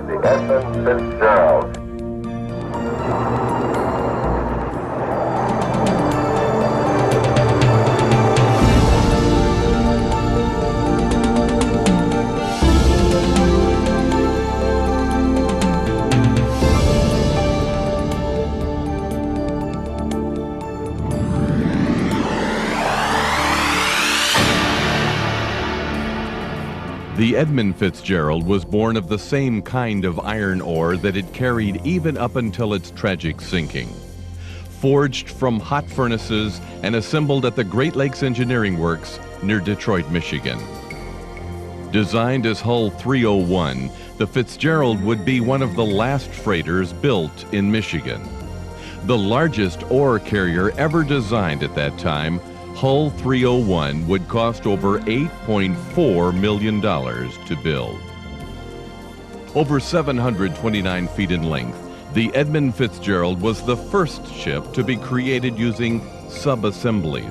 the Edmund Fitzgerald. The Edmund Fitzgerald was born of the same kind of iron ore that it carried even up until its tragic sinking. Forged from hot furnaces and assembled at the Great Lakes Engineering Works near Detroit, Michigan. Designed as Hull 301, the Fitzgerald would be one of the last freighters built in Michigan. The largest ore carrier ever designed at that time, Hull 301 would cost over $8.4 million to build. Over 729 feet in length, the Edmund Fitzgerald was the first ship to be created using sub-assemblies.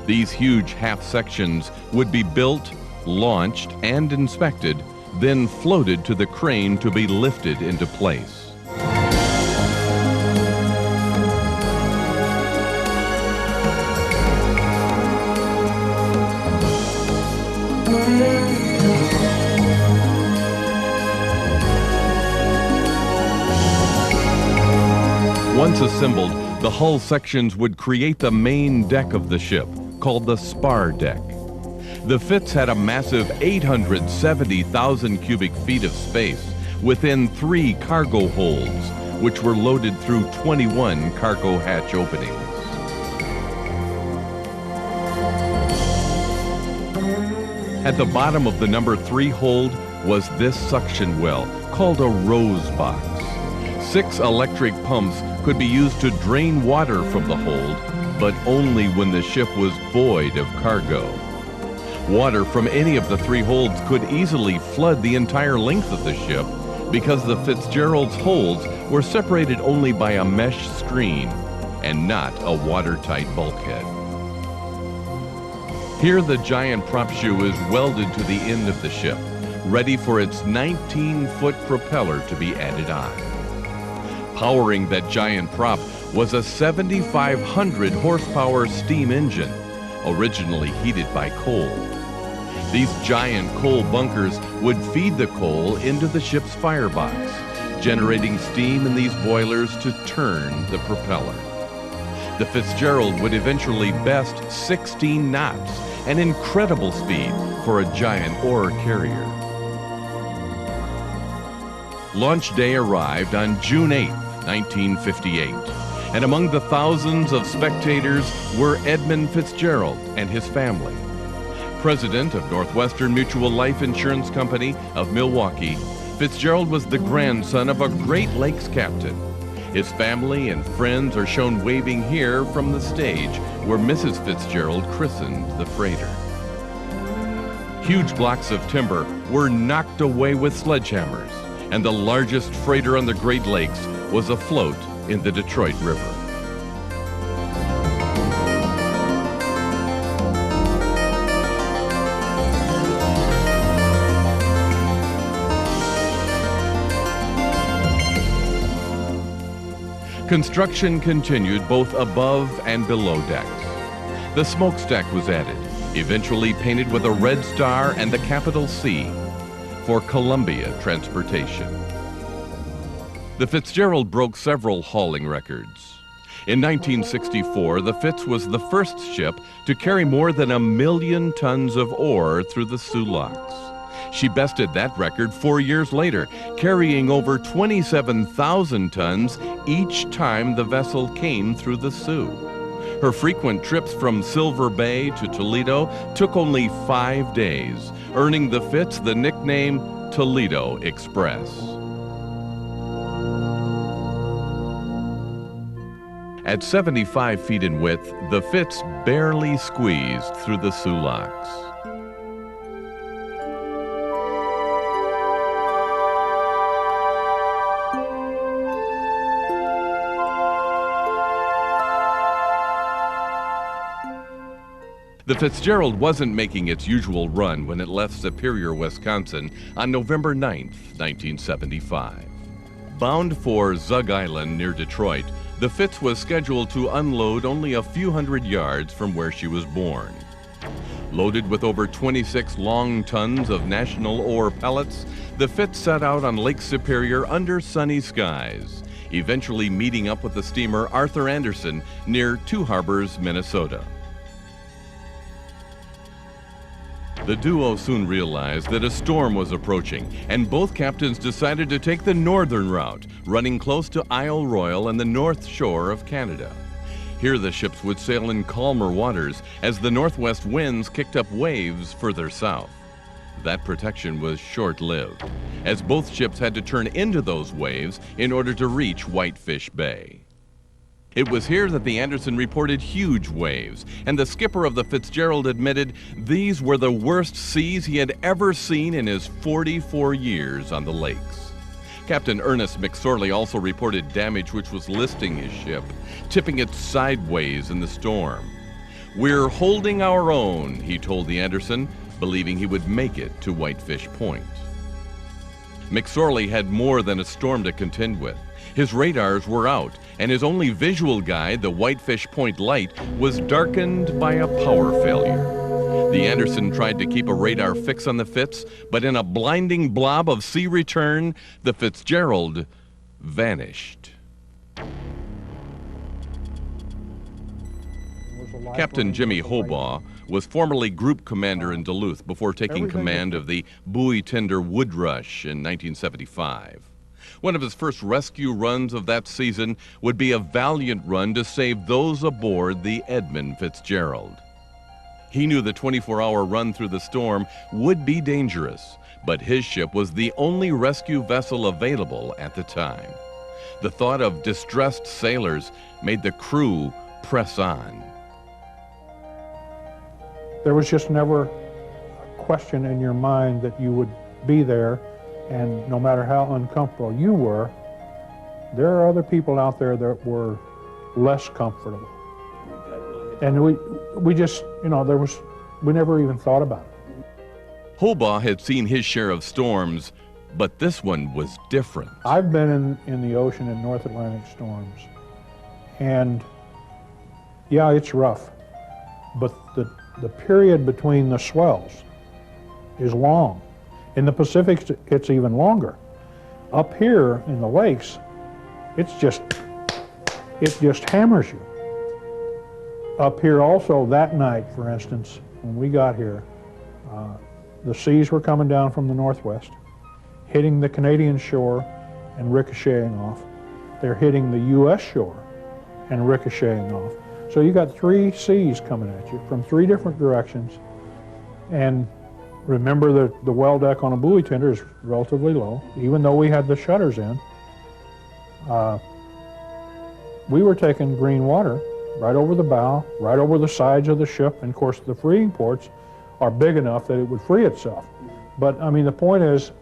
These huge half sections would be built, launched, and inspected, then floated to the crane to be lifted into place. Once assembled, the hull sections would create the main deck of the ship, called the spar deck. The Fitz had a massive 870,000 cubic feet of space within 3 cargo holds, which were loaded through 21 cargo hatch openings. At the bottom of the number 3 hold was this suction well, called a rose box. 6 electric pumps could be used to drain water from the hold, but only when the ship was void of cargo. Water from any of the 3 holds could easily flood the entire length of the ship because the Fitzgerald's holds were separated only by a mesh screen and not a watertight bulkhead. Here the giant prop shoe is welded to the end of the ship, ready for its 19-foot propeller to be added on. Powering that giant prop was a 7,500 horsepower steam engine, originally heated by coal. These giant coal bunkers would feed the coal into the ship's firebox, generating steam in these boilers to turn the propeller. The Fitzgerald would eventually best 16 knots, an incredible speed for a giant ore carrier. Launch day arrived on June 8, 1958, and among the thousands of spectators were Edmund Fitzgerald and his family. President of Northwestern Mutual Life Insurance Company of Milwaukee, Fitzgerald was the grandson of a Great Lakes captain. His family and friends are shown waving here from the stage where Mrs. Fitzgerald christened the freighter. Huge blocks of timber were knocked away with sledgehammers, and the largest freighter on the Great Lakes was afloat in the Detroit River. Construction continued both above and below decks. The smokestack was added, eventually painted with a red star and the capital C for Columbia Transportation. The Fitzgerald broke several hauling records. In 1964, the Fitz was the first ship to carry more than 1 million tons of ore through the Soo locks. She bested that record 4 years later, carrying over 27,000 tons each time the vessel came through the Soo. Her frequent trips from Silver Bay to Toledo took only 5 days, earning the Fitz the nickname Toledo Express. At 75 feet in width, the Fitz barely squeezed through the Soo locks. The Fitzgerald wasn't making its usual run when it left Superior, Wisconsin on November 9, 1975. Bound for Zug Island near Detroit, the Fitz was scheduled to unload only a few hundred yards from where she was born. Loaded with over 26 long tons of national ore pellets, the Fitz set out on Lake Superior under sunny skies, eventually meeting up with the steamer Arthur Anderson near Two Harbors, Minnesota. The duo soon realized that a storm was approaching, and both captains decided to take the northern route, running close to Isle Royale and the north shore of Canada. Here the ships would sail in calmer waters as the northwest winds kicked up waves further south. That protection was short-lived, as both ships had to turn into those waves in order to reach Whitefish Bay. It was here that the Anderson reported huge waves, and the skipper of the Fitzgerald admitted these were the worst seas he had ever seen in his 44 years on the lakes. Captain Ernest McSorley also reported damage which was listing his ship, tipping it sideways in the storm. "We're holding our own," he told the Anderson, believing he would make it to Whitefish Point. McSorley had more than a storm to contend with. His radars were out, and his only visual guide, the Whitefish Point light, was darkened by a power failure. The Anderson tried to keep a radar fix on the Fitz, but in a blinding blob of sea return, the Fitzgerald vanished. Captain Jimmy Hobaugh was formerly group commander in Duluth before taking command of the buoy tender Woodrush in 1975. One of his first rescue runs of that season would be a valiant run to save those aboard the Edmund Fitzgerald. He knew the 24-hour run through the storm would be dangerous, but his ship was the only rescue vessel available at the time. The thought of distressed sailors made the crew press on. There was just never a question in your mind that you would be there, and no matter how uncomfortable you were, there are other people out there that were less comfortable. And we just, you know, we never even thought about it. Hobaugh had seen his share of storms, but this one was different. I've been in the ocean in North Atlantic storms, and yeah, it's rough, but the period between the swells is long. In the Pacific, it's even longer. Up here in the lakes, it just hammers you. Up here also that night, for instance, when we got here, the seas were coming down from the northwest, hitting the Canadian shore and ricocheting off. They're hitting the U.S. shore and ricocheting off. So you got three seas coming at you from three different directions. And remember that the well deck on a buoy tender is relatively low. Even though we had the shutters in, we were taking green water right over the bow, right over the sides of the ship, and of course the freeing ports are big enough that it would free itself. But I mean, the point is,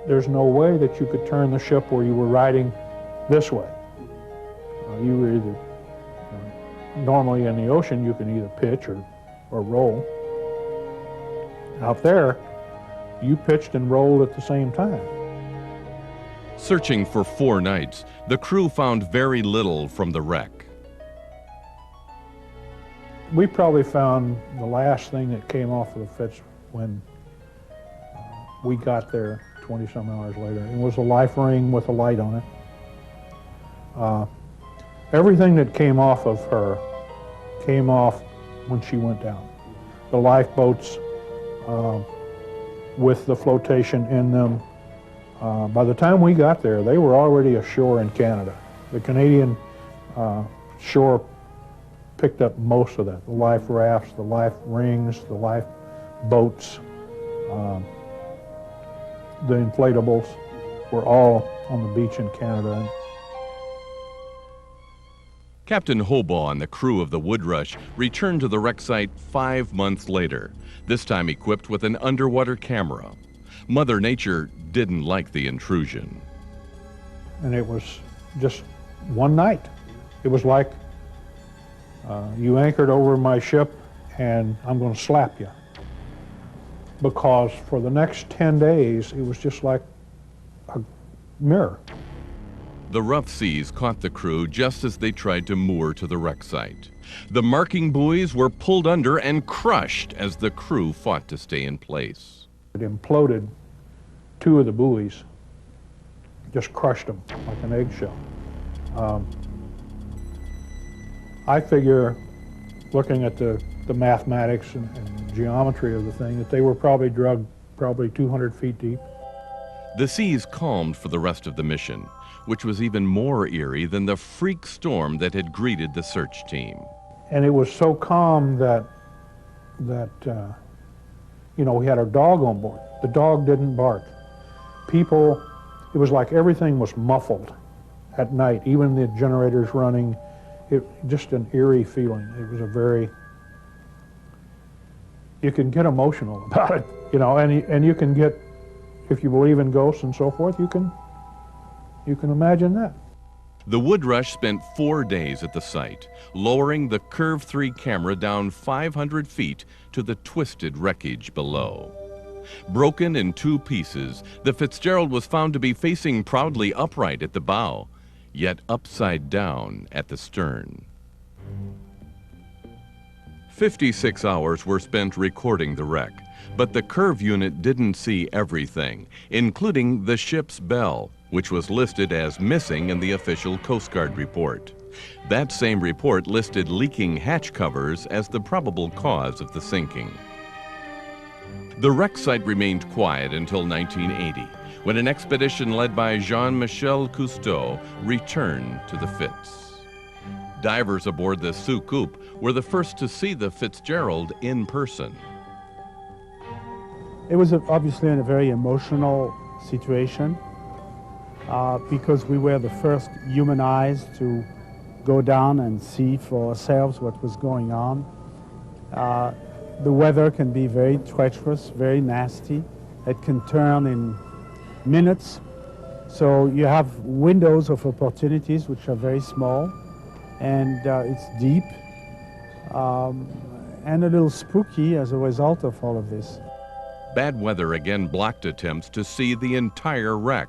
there's no way that you could turn the ship where you were riding this way. You were either, normally in the ocean you can either pitch or roll. Out there, you pitched and rolled at the same time. Searching for 4 nights, the crew found very little from the wreck. We probably found the last thing that came off of the Fitz when we got there 20-some hours later. It was a life ring with a light on it. Everything that came off of her came off when she went down. The lifeboats with the flotation in them. By the time we got there, they were already ashore in Canada. The Canadian shore picked up most of that. The life rafts, the life rings, the life boats, the inflatables were all on the beach in Canada. Captain Hobaugh and the crew of the Woodrush returned to the wreck site 5 months later, this time equipped with an underwater camera. Mother Nature didn't like the intrusion. And it was just one night. It was like you anchored over my ship and I'm going to slap you. Because for the next 10 days, it was just like a mirror. The rough seas caught the crew just as they tried to moor to the wreck site. The marking buoys were pulled under and crushed as the crew fought to stay in place. It imploded 2 of the buoys, just crushed them like an eggshell. I figure, looking at the mathematics and geometry of the thing, that they were probably drugged 200 feet deep. The seas calmed for the rest of the mission, which was even more eerie than the freak storm that had greeted the search team. And it was so calm that you know, we had our dog on board. The dog didn't bark. People, it was like everything was muffled at night, even the generators running. Just an eerie feeling. It was a very, you can get emotional about it, you know, and you can get, if you believe in ghosts and so forth, you can imagine that. The Woodrush spent 4 days at the site, lowering the Curve 3 camera down 500 feet to the twisted wreckage below. Broken in 2 pieces, the Fitzgerald was found to be facing proudly upright at the bow, yet upside down at the stern. 56 hours were spent recording the wreck, but the Curve unit didn't see everything, including the ship's bell, which was listed as missing in the official Coast Guard report. That same report listed leaking hatch covers as the probable cause of the sinking. The wreck site remained quiet until 1980, when an expedition led by Jean-Michel Cousteau returned to the Fitz. Divers aboard the Soucoupe were the first to see the Fitzgerald in person. It was obviously a very emotional situation because we were the first human eyes to go down and see for ourselves what was going on. The weather can be very treacherous, very nasty. It can turn in minutes. So you have windows of opportunities which are very small, and it's deep and a little spooky as a result of all of this. Bad weather again blocked attempts to see the entire wreck.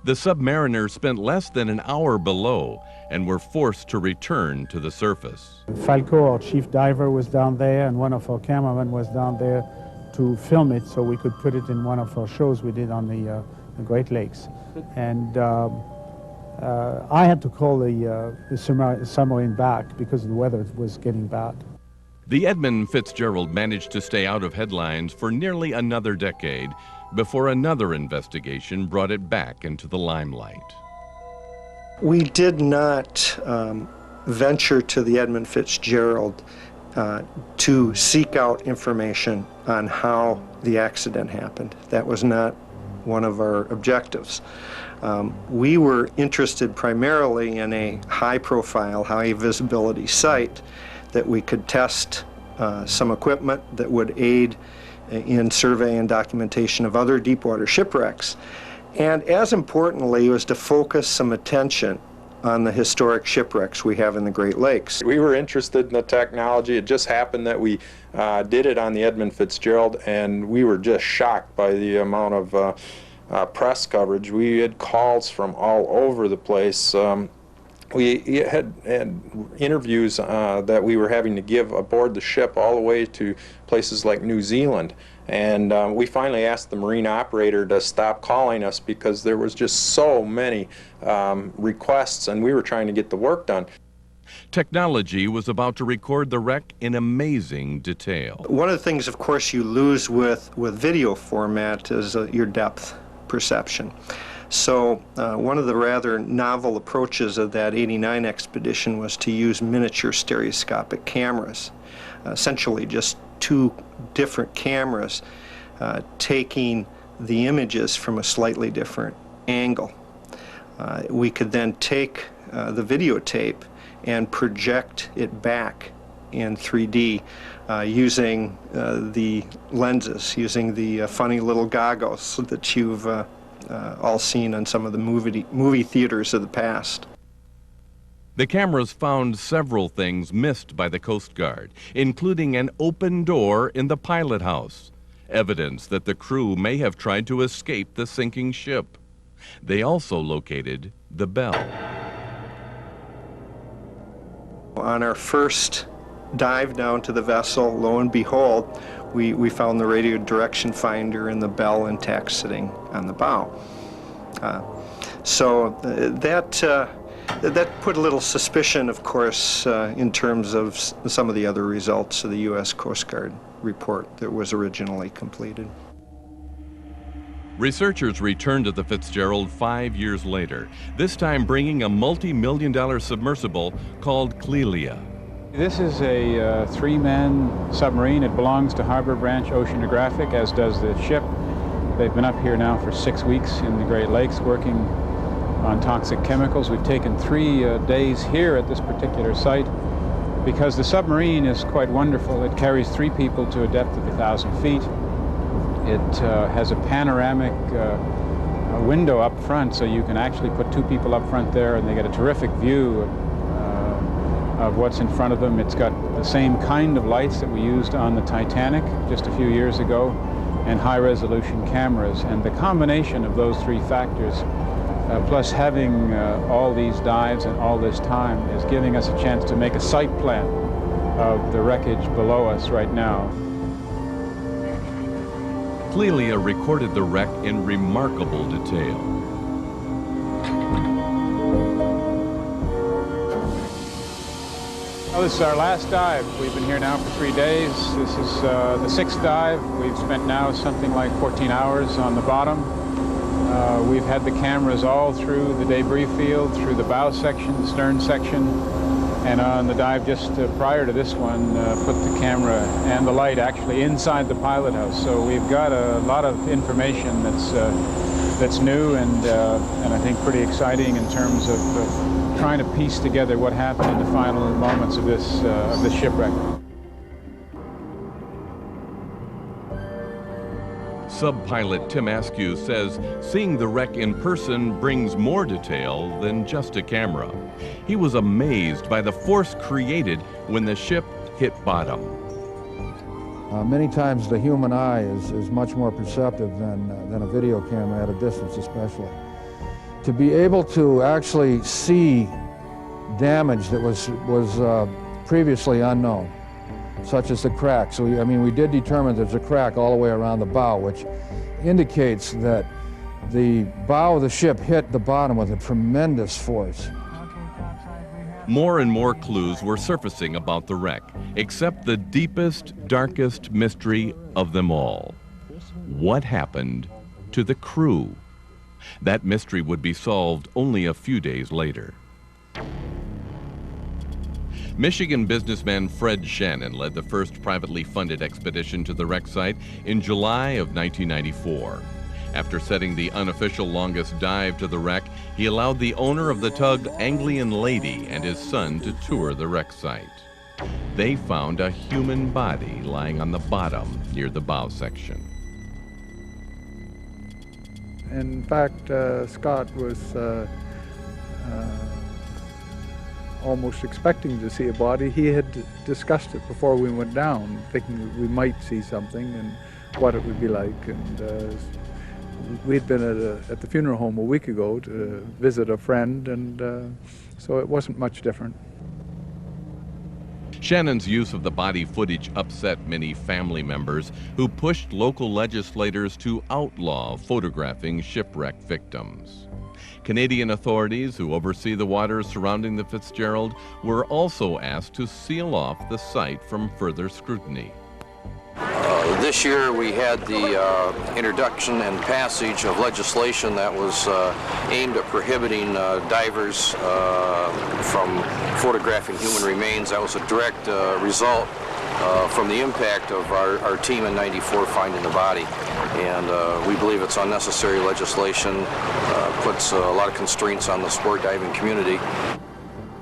The submariners spent less than an hour below and were forced to return to the surface. Falco, our chief diver, was down there, and one of our cameramen was down there to film it so we could put it in one of our shows we did on the Great Lakes. And I had to call the submarine back because the weather was getting bad. The Edmund Fitzgerald managed to stay out of headlines for nearly another decade before another investigation brought it back into the limelight. We did not venture to the Edmund Fitzgerald to seek out information on how the accident happened. That was not one of our objectives. We were interested primarily in a high-profile, high-visibility site that we could test some equipment that would aid in survey and documentation of other deepwater shipwrecks. And as importantly was to focus some attention on the historic shipwrecks we have in the Great Lakes. We were interested in the technology. It just happened that we did it on the Edmund Fitzgerald, and we were just shocked by the amount of press coverage. We had calls from all over the place. We had interviews that we were having to give aboard the ship all the way to places like New Zealand. And we finally asked the marine operator to stop calling us because there was just so many requests, and we were trying to get the work done. Technology was about to record the wreck in amazing detail. One of the things, of course, you lose with video format is your depth perception. So one of the rather novel approaches of that '89 expedition was to use miniature stereoscopic cameras, essentially just 2 different cameras taking the images from a slightly different angle. We could then take the videotape and project it back in 3D using the lenses, using the funny little goggles that you've all seen on some of the movie theaters of the past. The cameras found several things missed by the Coast Guard, including an open door in the pilot house, evidence that the crew may have tried to escape the sinking ship. They also located the bell. On our first dive down to the vessel, lo and behold, we found the radio direction finder and the bell intact sitting on the bow. That put a little suspicion, of course, in terms of some of the other results of the U.S. Coast Guard report that was originally completed. Researchers returned to the Fitzgerald 5 years later, this time bringing a multi-million-dollar submersible called Clelia. This is a three-man submarine. It belongs to Harbor Branch Oceanographic, as does the ship. They've been up here now for 6 weeks in the Great Lakes working on toxic chemicals. We've taken 3 days here at this particular site because the submarine is quite wonderful. It carries 3 people to a depth of 1,000 feet. It has a panoramic window up front, so you can actually put 2 people up front there and they get a terrific view of what's in front of them. It's got the same kind of lights that we used on the Titanic just a few years ago, and high-resolution cameras. And the combination of those 3 factors, plus having all these dives and all this time, is giving us a chance to make a site plan of the wreckage below us right now. Clelia recorded the wreck in remarkable detail. Well, this is our last dive. We've been here now for 3 days. This is the 6th dive. We've spent now something like 14 hours on the bottom. We've had the cameras all through the debris field, through the bow section, the stern section, and on the dive just prior to this one, put the camera and the light actually inside the pilot house. So we've got a lot of information that's new and I think pretty exciting in terms of trying to piece together what happened in the final moments of this shipwreck. Subpilot Tim Askew says seeing the wreck in person brings more detail than just a camera. He was amazed by the force created when the ship hit bottom. Many times the human eye is much more perceptive than a video camera at a distance especially. To be able to actually see damage that was previously unknown, such as the crack. So, we did determine there's a crack all the way around the bow, which indicates that the bow of the ship hit the bottom with a tremendous force. More and more clues were surfacing about the wreck, except the deepest, darkest mystery of them all. What happened to the crew? That mystery would be solved only a few days later. Michigan businessman Fred Shannon led the first privately funded expedition to the wreck site in July of 1994. After setting the unofficial longest dive to the wreck, he allowed the owner of the tug, Anglian Lady, and his son to tour the wreck site. They found a human body lying on the bottom near the bow section. In fact, Scott was almost expecting to see a body. He had discussed it before we went down, thinking that we might see something and what it would be like. And we'd been at the funeral home a week ago to visit a friend, and so it wasn't much different. Shannon's use of the body footage upset many family members who pushed local legislators to outlaw photographing shipwreck victims. Canadian authorities who oversee the waters surrounding the Fitzgerald were also asked to seal off the site from further scrutiny. This year we had the introduction and passage of legislation that was aimed at prohibiting divers from photographing human remains. That was a direct result from the impact of our team in '94 finding the body. And we believe it's unnecessary legislation, puts a lot of constraints on the sport diving community.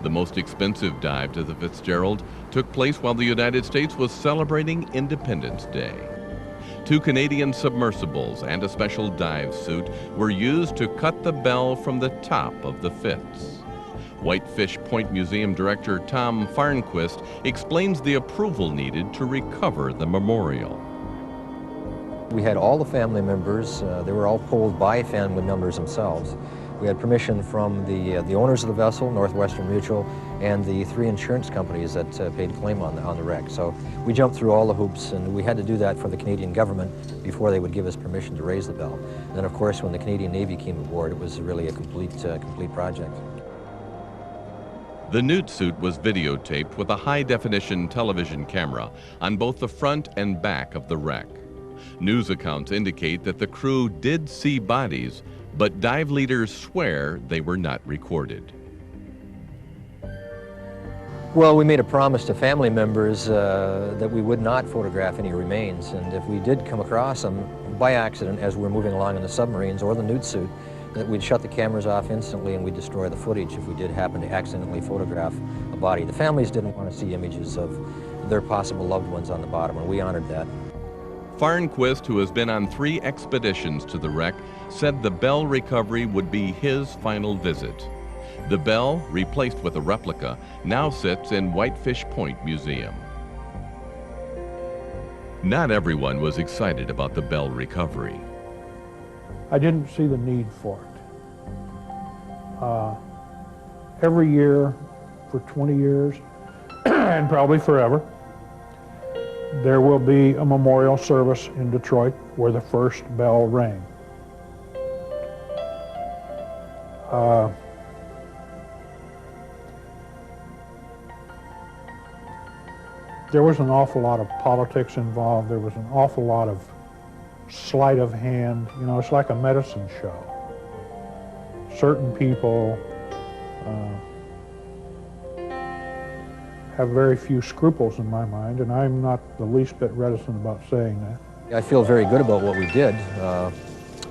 The most expensive dive to the Fitzgerald took place while the United States was celebrating Independence Day. 2 Canadian submersibles and a special dive suit were used to cut the bell from the top of the Fitz. Whitefish Point Museum Director Tom Farnquist explains the approval needed to recover the memorial. We had all the family members, they were all polled by family members themselves. We had permission from the owners of the vessel, Northwestern Mutual, and the 3 insurance companies that paid claim on the wreck. So we jumped through all the hoops, and we had to do that for the Canadian government before they would give us permission to raise the bell. And then, of course, when the Canadian Navy came aboard, it was really a complete project. The newt suit was videotaped with a high-definition television camera on both the front and back of the wreck. News accounts indicate that the crew did see bodies, but dive leaders swear they were not recorded. Well, we made a promise to family members that we would not photograph any remains, and if we did come across them by accident as we're moving along in the submarines or the newt suit, that we'd shut the cameras off instantly and we'd destroy the footage if we did happen to accidentally photograph a body. The families didn't want to see images of their possible loved ones on the bottom, and we honored that. Farnquist, who has been on 3 expeditions to the wreck, said the bell recovery would be his final visit. The bell, replaced with a replica, now sits in Whitefish Point Museum. Not everyone was excited about the bell recovery. I didn't see the need for it. Every year for 20 years, and probably forever, there will be a memorial service in Detroit where the first bell rang. There was an awful lot of politics involved. There was an awful lot of sleight of hand. You know, it's like a medicine show. Certain people have very few scruples in my mind, and I'm not the least bit reticent about saying that. I feel very good about what we did,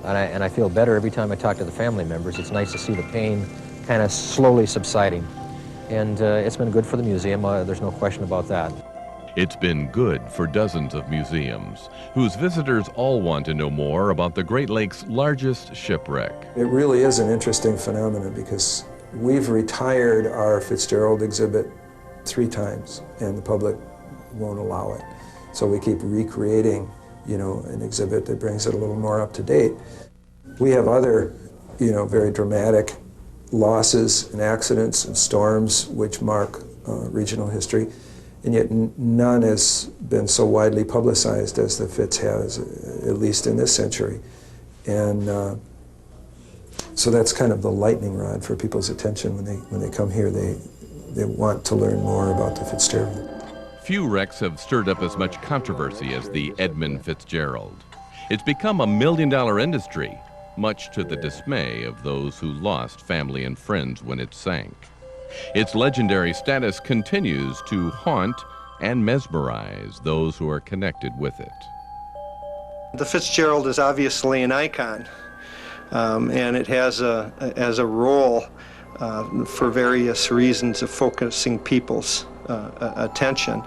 and I feel better every time I talk to the family members. It's nice to see the pain kind of slowly subsiding, and it's been good for the museum. There's no question about that. It's been good for dozens of museums, whose visitors all want to know more about the Great Lakes' largest shipwreck. It really is an interesting phenomenon because we've retired our Fitzgerald exhibit 3 times, and the public won't allow it. So we keep recreating, you know, an exhibit that brings it a little more up to date. We have other, you know, very dramatic losses and accidents and storms which mark regional history, and yet none has been so widely publicized as the Fitz has, at least in this century. And so that's kind of the lightning rod for people's attention when they come here. They want to learn more about the Fitzgerald. Few wrecks have stirred up as much controversy as the Edmund Fitzgerald. It's become a million-dollar industry, much to the dismay of those who lost family and friends when it sank. Its legendary status continues to haunt and mesmerize those who are connected with it. The Fitzgerald is obviously an icon, and it has a role for various reasons of focusing people's attention.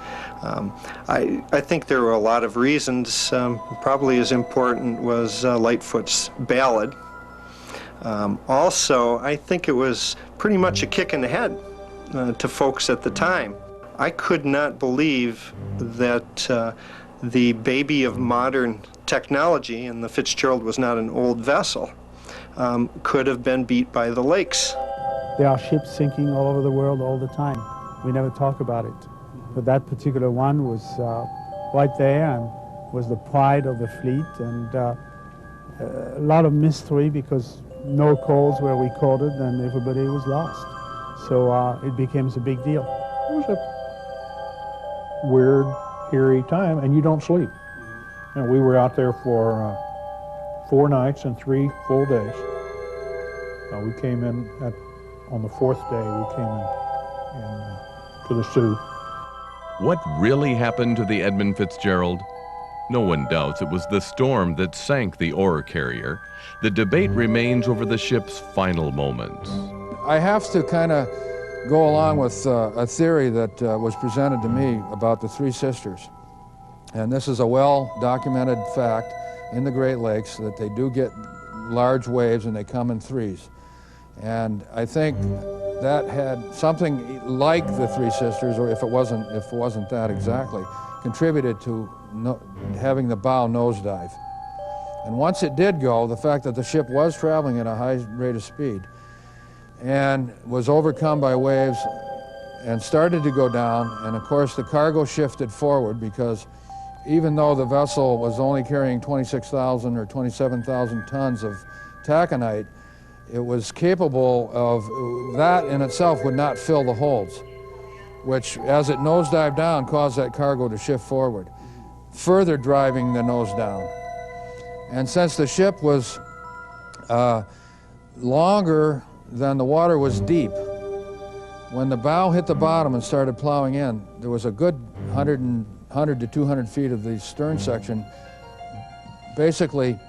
I think there were a lot of reasons. Probably as important was Lightfoot's ballad. Also, I think it was pretty much a kick in the head to folks at the time. I could not believe that the baby of modern technology, and the Fitzgerald was not an old vessel, could have been beat by the lakes. There are ships sinking all over the world all the time. We never talk about it. But that particular one was right there and was the pride of the fleet, and a lot of mystery because no calls were recorded and everybody was lost. So it became a big deal. It was a weird, eerie time, and you don't sleep. And we were out there for 4 nights and 3 full days. We came in on the 4th day, we came in to the Sioux. What really happened to the Edmund Fitzgerald? No one doubts it was the storm that sank the ore carrier. The debate remains over the ship's final moments. I have to kind of go along with a theory that was presented to me about the 3 sisters. And this is a well-documented fact in the Great Lakes that they do get large waves and they come in 3s. And I think that had something like the Three Sisters, or if it wasn't that exactly, contributed to having the bow nosedive. And once it did go, the fact that the ship was traveling at a high rate of speed and was overcome by waves and started to go down, and of course the cargo shifted forward, because even though the vessel was only carrying 26,000 or 27,000 tons of taconite, it was capable of, that in itself would not fill the holds, which as it nosedived down caused that cargo to shift forward, further driving the nose down. And since the ship was longer than the water was deep, when the bow hit the bottom and started plowing in, there was a good 100 to 200 feet of the stern section basically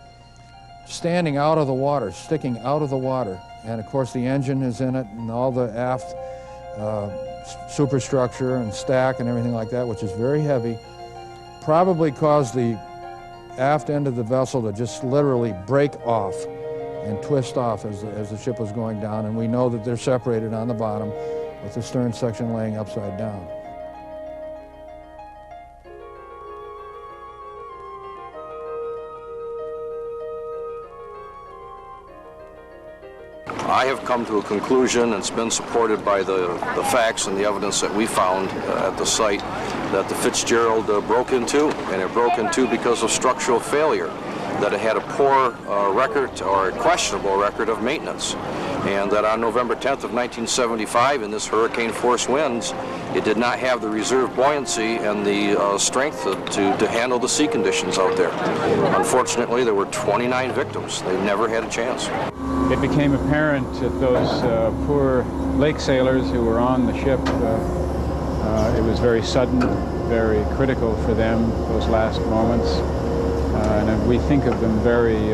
standing out of the water, sticking out of the water. And of course the engine is in it, and all the aft superstructure and stack and everything like that, which is very heavy, probably caused the aft end of the vessel to just literally break off and twist off as the ship was going down. And we know that they're separated on the bottom with the stern section laying upside down. I have come to a conclusion, and it's been supported by the facts and the evidence that we found at the site, that the Fitzgerald broke into, and it broke into because of structural failure, that it had a poor record, or a questionable record of maintenance, and that on November 10th of 1975, in this hurricane-force winds, it did not have the reserve buoyancy and the strength to handle the sea conditions out there. Unfortunately, there were 29 victims. They never had a chance. It became apparent that those poor lake sailors who were on the ship, it was very sudden, very critical for them, those last moments. And we think of them very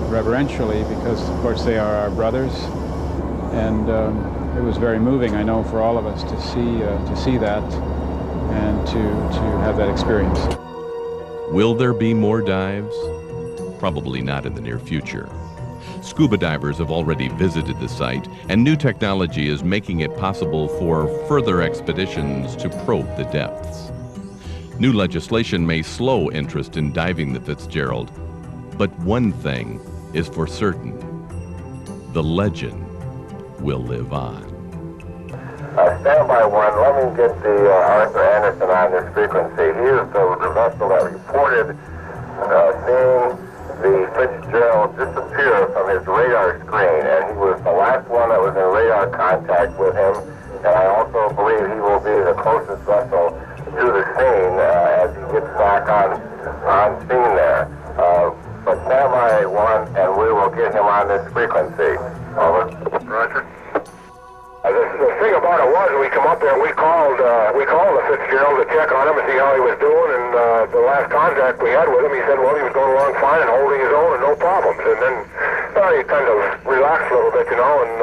reverentially, because of course they are our brothers. And it was very moving, I know, for all of us to see that and to have that experience. Will there be more dives? Probably not in the near future. Scuba divers have already visited the site, and new technology is making it possible for further expeditions to probe the depths. New legislation may slow interest in diving the Fitzgerald, but one thing is for certain: the legend will live on. Standby one, let me get the Arthur Anderson on this frequency. He is the vessel that reported seeing the Fitzgerald disappear from his radar screen, and he was the last one that was in radar contact with him, and I also believe he will be the closest vessel to the scene as he gets back on scene there. But standby one, and we will get him on this frequency. Over. Roger. The thing about it was, we come up there and we called the Fitzgerald to check on him and see how he was doing, and the last contact we had with him, he said, well, he was going along fine and holding his own and no problems. And then he kind of relaxed a little bit, you know, and